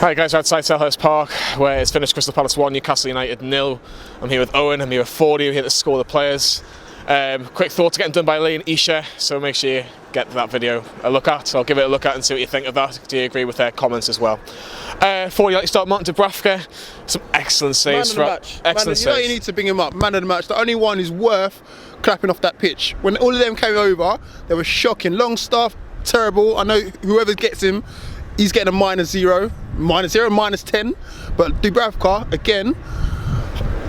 Hi guys, we're outside Selhurst Park where it's finished Crystal Palace 1, Newcastle United 0. I'm here with Owen, I'm here with Fordey, we're here to score the players. Quick thoughts getting done by Lee and Isha, so make sure you get that video a look at. I'll give it a look at and see what you think of that. Do you agree with their comments as well? Fordey, like to start Martin Dubravka. Some excellent saves. Man of the match. Excellent saves. You know you need to bring him up. Man of the match. The only one who's worth clapping off that pitch. When all of them came over, they were shocking. Longstaff, terrible. I know whoever gets him, he's getting a -0, -10. But Dubravka, again,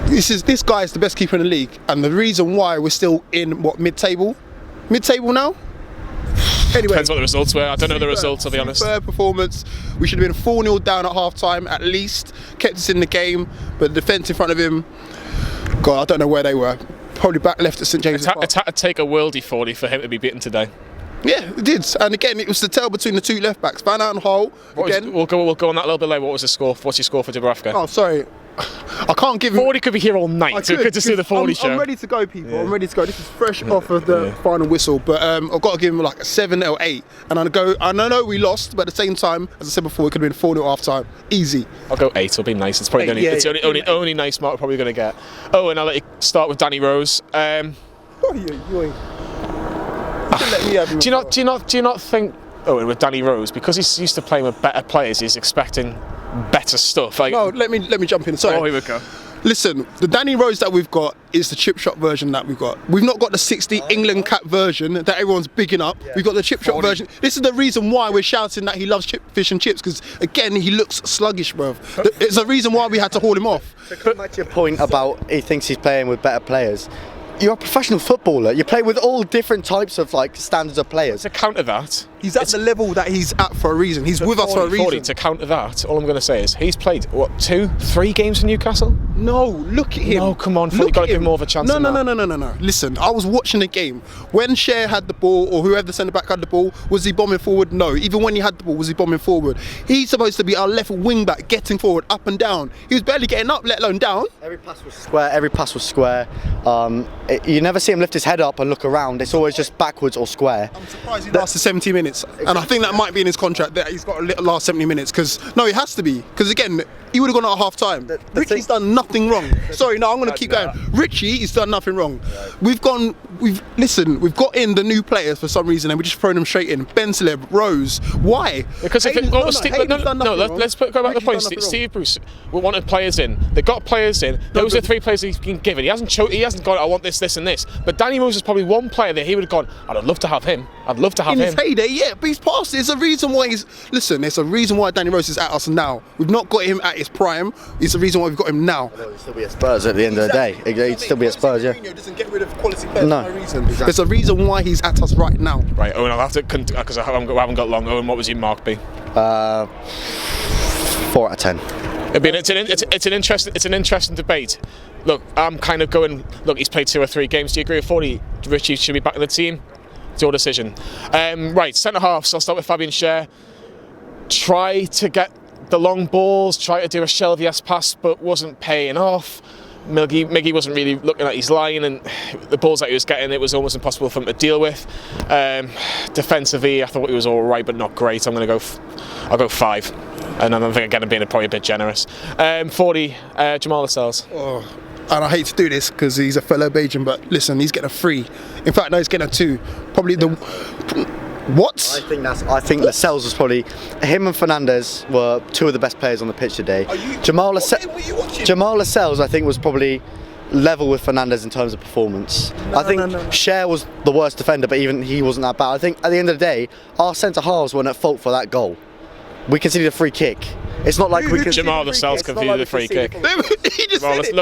this guy is the best keeper in the league, and the reason why we're still in mid-table now. Anyway, depends what the results were. I don't know the results, I'll be honest. Superb performance. We should have been 4-0 down at half time at least. Kept us in the game, but the defence in front of him, God, I don't know where they were. Probably back left at St James's Park. It's had to take a worldie 40 for him to be beaten today. Yeah, it did. And again, it was the tale between the two left backs. Van Out and Hull. We'll go on that a little bit later. What was the score? What's your score for Dubravka? Oh, sorry. I can't give him. 40 could be here all night. So good to see the 40 show. I'm ready to go, people. Yeah. I'm ready to go. This is fresh off of the final whistle, but I've got to give him like a 7 or 8. And I know we lost, but at the same time, as I said before, it could have been 4-0 half time. Easy. I'll go 8. It'll be nice. It's probably the only nice mark we're probably going to get. Oh, and I'll let you start with Danny Rose. Do you not think, with Danny Rose, because he's used to playing with better players, he's expecting better stuff? Like, no, let me jump in. Sorry. Oh, here we go. Listen, the Danny Rose that we've got is the chip shot version that we've got. We've not got the 60 England cap version that everyone's bigging up. Yeah. We've got the chip shot version. This is the reason why we're shouting that he loves fish and chips, because again, he looks sluggish, bro. It's the reason why we had to haul him off. To come back to your point about he thinks he's playing with better players. You're a professional footballer. You play with all different types of standards of players. To counter that, he's at the level that he's at for a reason. He's with us for a reason. To counter that, all I'm going to say is he's played 2, 3 games for Newcastle. No, look at him. No, come on, you've got to give him more of a chance. No. Listen, I was watching the game when Cher had the ball, or whoever the centre back had the ball. Was he bombing forward? No. Even when he had the ball, was he bombing forward? He's supposed to be our left wing back, getting forward, up and down. He was barely getting up, let alone down. Every pass was square. You never see him lift his head up and look around. It's always just backwards or square. I'm surprised he lasted 70 minutes. And I think that might be in his contract that he's got to last 70 minutes. Because, no, it has to be. Because, again, he would have gone at half time. Richie's done nothing wrong. Sorry, no, I'm going to keep going. Richie, he's done nothing wrong. We've got in the new players for some reason and we're just throwing them straight in. Ben Celeb, Rose. Why? Because let's go back to the point. Steve Bruce wanted players in. They got players in. Those are 3 players he's been given. He hasn't gone, I want this, this and this. But Danny Rose is probably one player that he would have gone, I'd love to have him. I'd love to have him. In his heyday, yeah, but he's past it. There's a reason why there's a reason why Danny Rose is at us now. We've not got him at his prime. It's the reason why we've got him now. He'll still be at Spurs at the end of the day. He'd still be at Spurs, yeah. Mourinho doesn't get rid of quality players for no reason. Exactly. There's a reason why he's at us right now. Right, Owen, I'll have to, because I haven't got long. Owen, what was your mark be? 4 out of 10. It's an interesting debate. Look, I'm kind of going. Look, he's played 2 or 3 games. Do you agree with 40? Richie should be back in the team. It's your decision. Right, centre halves. I'll start with Fabian Cher. Try to get the long balls. Try to do a Shelvias pass, but wasn't paying off. Miggy wasn't really looking at his line, and the balls that he was getting, it was almost impossible for him to deal with. Defensively, I thought he was all right, but not great. I'll go 5, and I think again I'm being probably a bit generous. 40, Jamal Lascelles. Oh, and I hate to do this because he's a fellow Belgian, but listen, he's getting a 3. In fact, no, he's getting a 2. Probably the. What? I think Lascelles was probably, him and Fernandes were 2 of the best players on the pitch today. Jamal Lascelles, I think, was probably level with Fernandes in terms of performance. I think Cher was the worst defender, but even he wasn't that bad. I think at the end of the day, our centre halves weren't at fault for that goal. We conceded a free kick. It's not like we can. Jamal Lascelles conceded the free kick.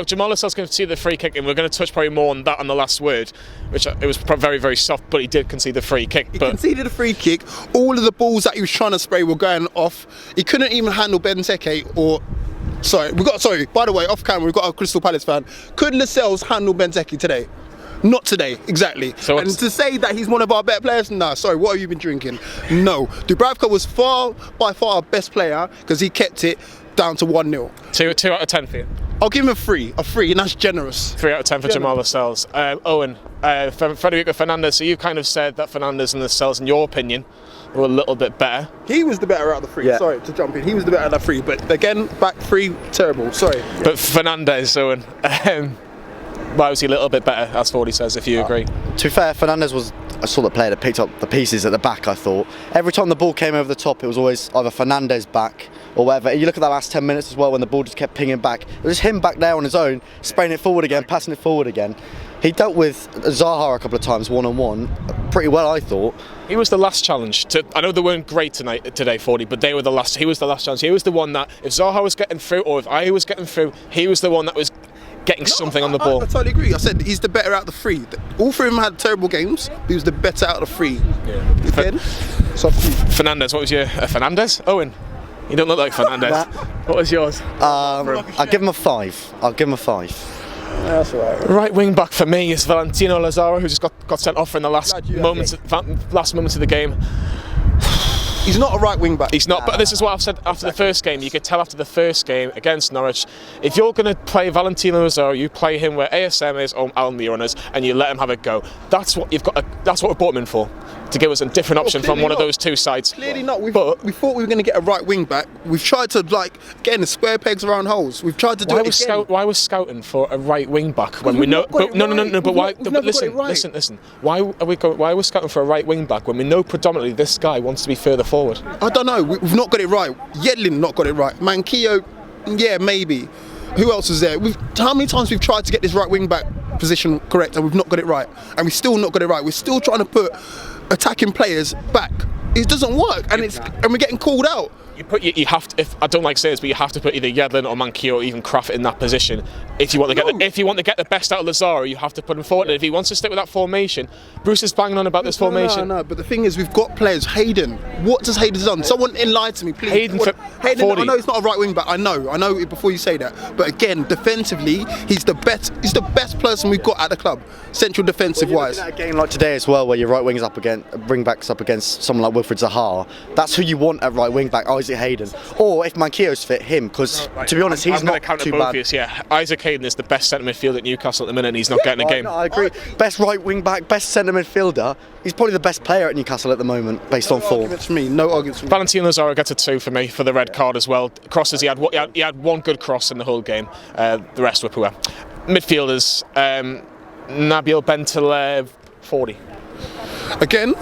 Jamal Lascelles conceded the free kick, and we're going to touch probably more on that on the last word, which it was very, very soft, but he did concede the free kick. He conceded a free kick. All of the balls that he was trying to spray were going off. He couldn't even handle Benteke or. By the way, off camera, we've got a Crystal Palace fan. Could Lascelles handle Benteke today? Not today, exactly. And to say that he's one of our better players, nah, sorry, what have you been drinking? No. Dubravka was by far our best player because he kept it. down to 1-0. 2 out of 10 for you. I'll give him a 3, and that's generous. 3 out of 10 for Jamal Lascelles. Owen, Federico Fernandez. So you kind of said that Fernandez and Lascelles, in your opinion, were a little bit better. He was the better out of the 3. Yeah. Sorry to jump in. He was the better out of the 3. But again, back 3, terrible. Sorry. But Fernandez, Owen, why was he a little bit better, as Fordey says, if you agree? To be fair, Fernandez was a sort of player that picked up the pieces at the back, I thought. Every time the ball came over the top, it was always either Fernandez back or whatever. You look at that last 10 minutes as well, when the ball just kept pinging back. It was just him back there on his own, spraying it forward again, passing it forward again. He dealt with Zaha a couple of times, one-on-one, pretty well, I thought. He was the last challenge. I know they weren't great today, Fordey, but they were the last. He was the last challenge. He was the one that, if Zaha was getting through, or if I was getting through, he was the one that was getting something on the ball. I totally agree. I said he's the better out of the 3. All 3 of them had terrible games, but he was the better out of the 3. Yeah. Again, so Fernandez, what was your Fernandez? Owen, you don't look like Fernandez. What was yours? I'll give him a 5. I'll give him a 5. that's all right. Right wing back for me is Valentino Lazaro, who just got sent off in the last moments of the game. He's not a right wing back. He's not, but this is what I've said after the first game. You could tell after the first game against Norwich, if you're going to play Valentino Lazaro, you play him where ASM is or Almiron is, and you let him have a go. That's what you've got. That's what we brought him in for, to give us a different option from one of those two sides. Clearly not. We thought we were going to get a right wing back. We've tried to get the square pegs around holes. We've tried to do it again. Why was scouting for a right wing back when we know? But why? But listen. Why are we scouting for a right wing back when we know predominantly this guy wants to be further forward? I don't know. We've not got it right. Yedlin not got it right. Manquillo, yeah, maybe. Who else was there? How many times we've tried to get this right wing back position correct and we've not got it right, and we've still not got it right. We're still trying to put attacking players back. It doesn't work, and we're getting called out. You have to. If I don't like saying this, but you have to put either Yedlin or Manquillo or even Kraft in that position. If you want to get the best out of Lazaro, you have to put him forward. And if he wants to stick with that formation, Bruce is banging on about this formation. No. But the thing is, we've got players. Hayden. What does Hayden done? Someone enlighten me, please. Hayden. I know he's not a right wing back. I know it before you say that. But again, defensively, he's the best. He's the best person we've got at the club, central defensive wise. At a game like today as well, where your right wing's up against backs up against someone like Wilfried Zaha, that's who you want at right wing back. Isaac Hayden, or if Manquillo's fit, him, because to be honest, he's not too bad. Yeah, Isaac Hayden is the best centre midfielder at Newcastle at the minute, and he's not getting a game. No, I agree. Best right wing back, best centre midfielder. He's probably the best player at Newcastle at the moment, based on form. No arguments for me. Valentino Lazaro gets a 2 for me for the red card as well. Crosses, he had one good cross in the whole game. The rest were poor. Midfielders, Nabil Bentaleb, 40. Again,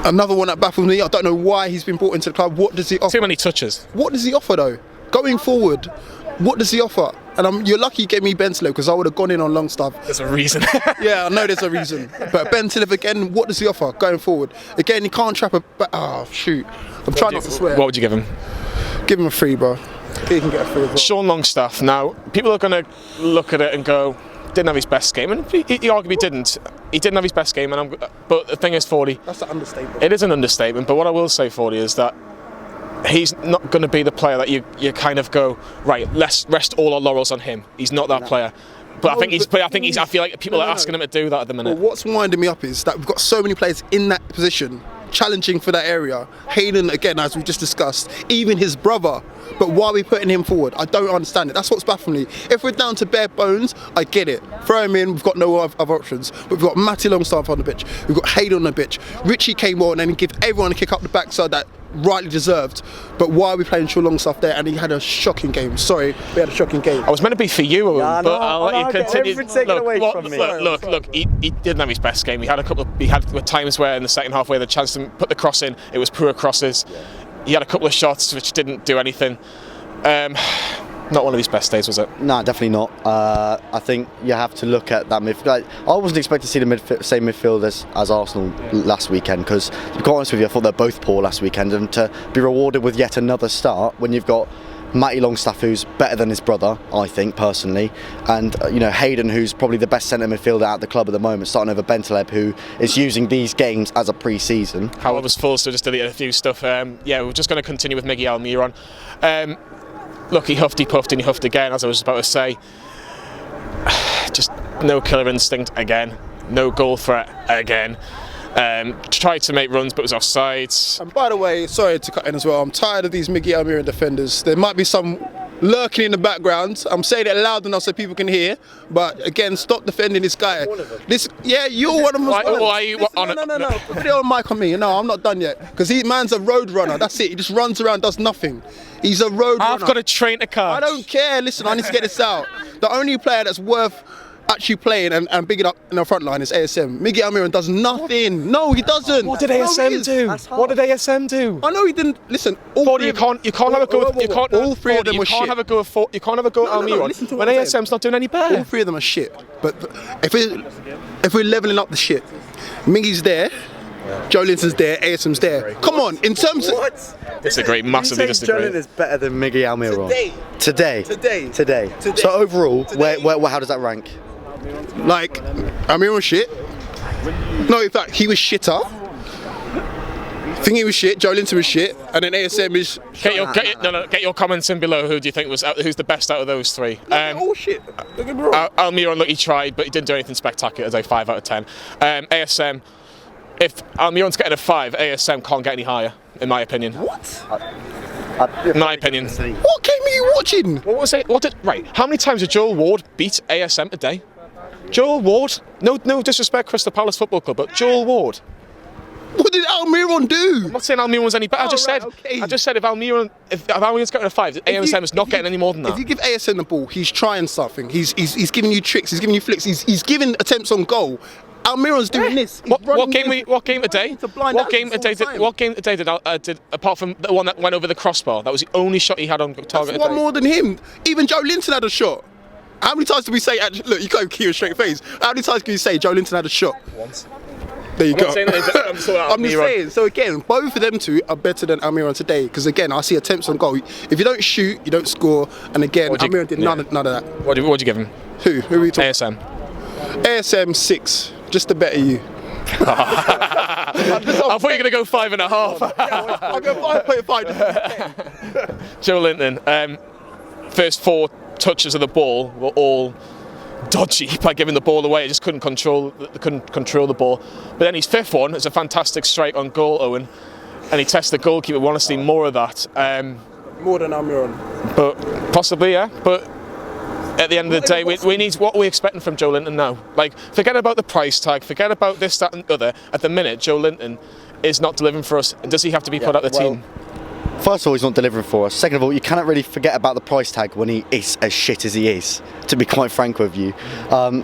another one that baffles me. I don't know why he's been brought into the club. What does he offer? Too many touches. What does he offer though? Going forward, what does he offer? And you're lucky you gave me Bentaleb, because I would have gone in on Longstaff. There's a reason. Yeah, I know there's a reason. But Bentaleb again, what does he offer going forward? Again, he can't trap a. Oh shoot! I'm trying not to swear. What would you give him? Give him a 3, bro. He can get a 3 as well. Sean Longstaff. Now, people are going to look at it and go, didn't have his best game, and he arguably didn't. He didn't have his best game, but the thing is, Fordey. That's an understatement. It is an understatement, but what I will say, Fordey, is that he's not going to be the player that you kind of go, right, let's rest all our laurels on him. He's not that player. But I feel like people are asking him to do that at the minute. Well, what's winding me up is that we've got so many players in that position, challenging for that area. Hayden, again, as we just discussed, even his brother. But why are we putting him forward? I don't understand it. That's what's baffling me. If we're down to bare bones, I get it. Throw him in, we've got no other options. But we've got Matty Longstaff on the pitch. We've got Hayden on the pitch. Richie came on and he gave everyone a kick up the backside that rightly deserved. But why are we playing Sean Longstaff there? And he had a shocking game. Sorry, we had a shocking game. I was meant to be for you, Owen, but I'll let you continue. Look, he didn't have his best game. He had times where in the second half where the chance to put the cross in, it was poor crosses. Yeah. He had a couple of shots which didn't do anything. Not one of his best days, was it? No, definitely not. I think you have to look at that midfield. I wasn't expecting to see the same midfield as Arsenal last weekend, because to be quite honest with you, I thought they're both poor last weekend, and to be rewarded with yet another start when you've got Matty Longstaff, who's better than his brother, I think personally, and Hayden, who's probably the best centre midfielder at the club at the moment, starting over Bentaleb, who is using these games as a pre-season. Howard was full, so just deleted a few stuff. We're just going to continue with Miggy Almiron. Look, he puffed, and he huffed again, as I was about to say. Just no killer instinct again, no goal threat again. Tried to make runs but was offside. And by the way, sorry to cut in as well, I'm tired of these Miggy Almiron defenders. There might be some lurking in the background. I'm saying it loud enough so people can hear. But again, stop defending this guy. You're one of them. Why are you No. Put it on mic on me. No, I'm not done yet. Because man's a road runner. That's it. He just runs around, does nothing. He's a road runner. I've got a train to catch. I don't care. Listen, I need to get this out. The only player that's worth actually playing and bigging up in the front line is ASM. Miguel Almiron does nothing. No, he doesn't. What did ASM do? What did ASM do? I know he didn't. Listen, Fordey, you can't have a go. You can't. All three of them were shit. You can't have a go at Almiron when ASM's not doing any better. All three of them are shit. But if we're leveling up the shit, Miggy's there. Joe Linton's there, ASM's there. Come on, in terms of... Disagree, massively disagree. Joe Linton is better than Miguel Almiron. Today. So overall, where how does that rank? Like, Almiron was shit. No, in fact, he was shitter. I think he was shit, Joe Linton was shit, and then ASM is... Get your comments in below. Who do you think who's the best out of those three? All shit. Almiron, look, he tried, but he didn't do anything spectacular. As a 5 out of 10. ASM... If Almiron's getting a 5, ASM can't get any higher, in my opinion. What? In my opinion. What game are you watching? What was it? Right, how many times did Joel Ward beat ASM today? Joel Ward? No disrespect, Crystal Palace Football Club, but Joel Ward. What did Almiron do? I'm not saying Almiron's any better. I just said if Almiron's getting a 5, ASM is not getting any more than that. If you give ASM the ball, he's trying something. He's giving you tricks. He's giving you flicks. He's giving attempts on goal. Almiron's doing this. What game today did apart from the one that went over the crossbar? That was the only shot he had on target. That's one more than him. Even Joe Linton had a shot. How many times did we say? Look, you can't keep a straight face. How many times can you say Joe Linton had a shot? Once. There you go. I'm just saying. So again, both of them two are better than Almiron today. Because again, I see attempts on goal. If you don't shoot, you don't score. And again, Almiron did none of that. What'd you give him? Who are we talking? ASM. ASM 6. Just to better you. I thought you were going to go 5.5. I'll go 5.5. Joe Linton, first 4 touches of the ball were all dodgy by giving the ball away. He just couldn't control the ball. But then his 5th one is a fantastic strike on goal, Owen, and he tests the goalkeeper. We want to see more of that. More than Almiron. But possibly, yeah. But at the end of the day, we need what we're expecting from Joe Linton now. Like, forget about the price tag, forget about this, that, and the other. At the minute, Joe Linton is not delivering for us. Does he have to be put out the team? First of all, he's not delivering for us. Second of all, you cannot really forget about the price tag when he is as shit as he is, to be quite frank with you.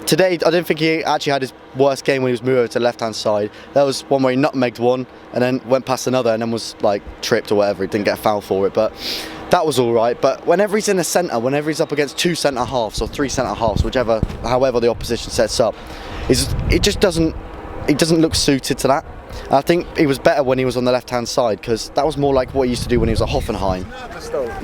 Today, I don't think he actually had his worst game when he was moved over to the left-hand side. There was one where he nutmegged one and then went past another and then was like tripped or whatever. He didn't get a foul for it, but that was all right. But whenever he's in the centre, whenever he's up against 2 centre-halves or 3 centre-halves, however the opposition sets up, it just doesn't look suited to that. I think he was better when he was on the left-hand side because that was more like what he used to do when he was at Hoffenheim.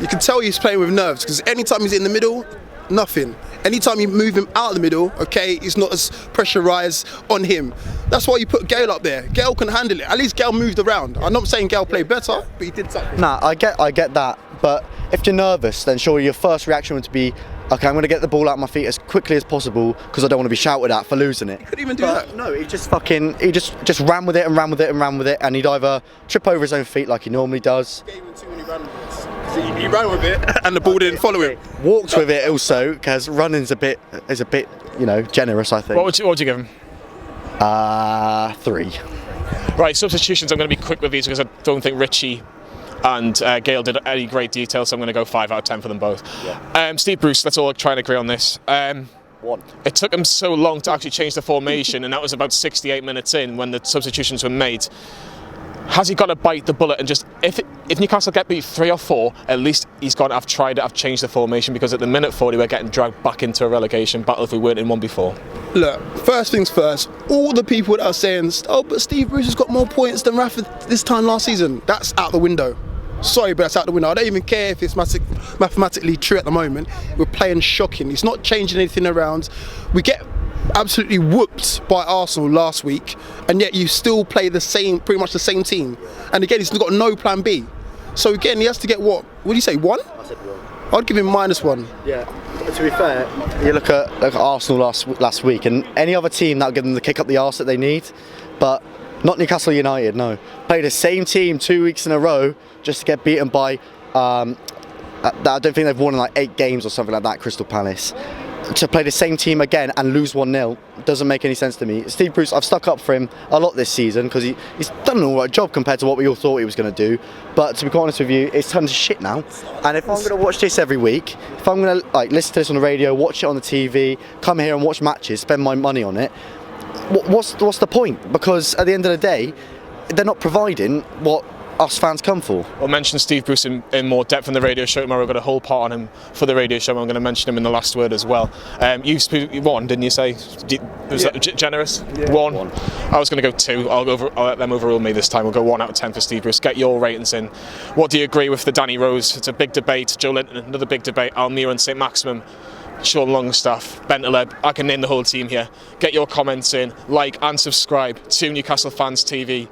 You can tell he's playing with nerves because anytime he's in the middle, nothing. Anytime you move him out of the middle, okay, he's not as pressurised on him. That's why you put Gale up there. Gale can handle it. At least Gale moved around. I'm not saying Gale played better, but he did something. Nah, I get that. But if you're nervous, then surely your first reaction would be, okay, I'm going to get the ball out of my feet as quickly as possible because I don't want to be shouted at for losing it. He couldn't even do that. No, he just ran with it and ran with it and ran with it, and he'd either trip over his own feet like he normally does. He gave him too many run with it. He ran with it and the ball didn't follow him. Walked with it also because running's a bit generous, I think. What would you give him? 3. Right, substitutions. I'm going to be quick with these because I don't think Richie and Gale did any great detail, so I'm going to go 5 out of 10 for them both. Yeah. Steve Bruce, let's all try and agree on this. 1. It took him so long to actually change the formation, and that was about 68 minutes in when the substitutions were made. Has he got to bite the bullet and just, if Newcastle get beat 3 or 4, at least he's got to have tried to have changed the formation, because at the minute 40 we're getting dragged back into a relegation battle if we weren't in one before. Look, first things first, all the people that are saying, oh, but Steve Bruce has got more points than Rafa this time last season, that's out the window. Sorry, but that's out the window. I don't even care if it's mathematically true at the moment. We're playing shocking. He's not changing anything around. We get absolutely whooped by Arsenal last week, and yet you still play pretty much the same team. And again, he's got no plan B. So again, he has to get what? What do you say, 1? I said 1. I'd give him -1. Yeah. To be fair, you look at Arsenal last week, and any other team that will give them the kick up the arse that they need, but not Newcastle United. No, play the same team 2 weeks in a row just to get beaten by I don't think they've won in like 8 games or something like that, Crystal Palace. To play the same team again and lose 1-0 doesn't make any sense to me. Steve Bruce, I've stuck up for him a lot this season because he's done an alright job compared to what we all thought he was going to do. But to be quite honest with you, it's turned to shit now. And if I'm going to watch this every week, if I'm going to like listen to this on the radio, watch it on the TV, come here and watch matches, spend my money on it, what's the point? Because at the end of the day, they're not providing what us fans come for. We'll mention Steve Bruce in more depth in the radio show tomorrow. We've got a whole part on him for the radio show. I'm going to mention him in the last word as well. You won, didn't you say? Was that generous? Yeah. One. I was going to go 2. I'll let them overrule me this time. We'll go 1 out of 10 for Steve Bruce. Get your ratings in. What do you agree with the Danny Rose? It's a big debate. Joe Linton, another big debate. Almira and Saint-Maximin. Sean Longstaff, Bentaleb. I can name the whole team here. Get your comments in, like and subscribe to Newcastle Fans TV.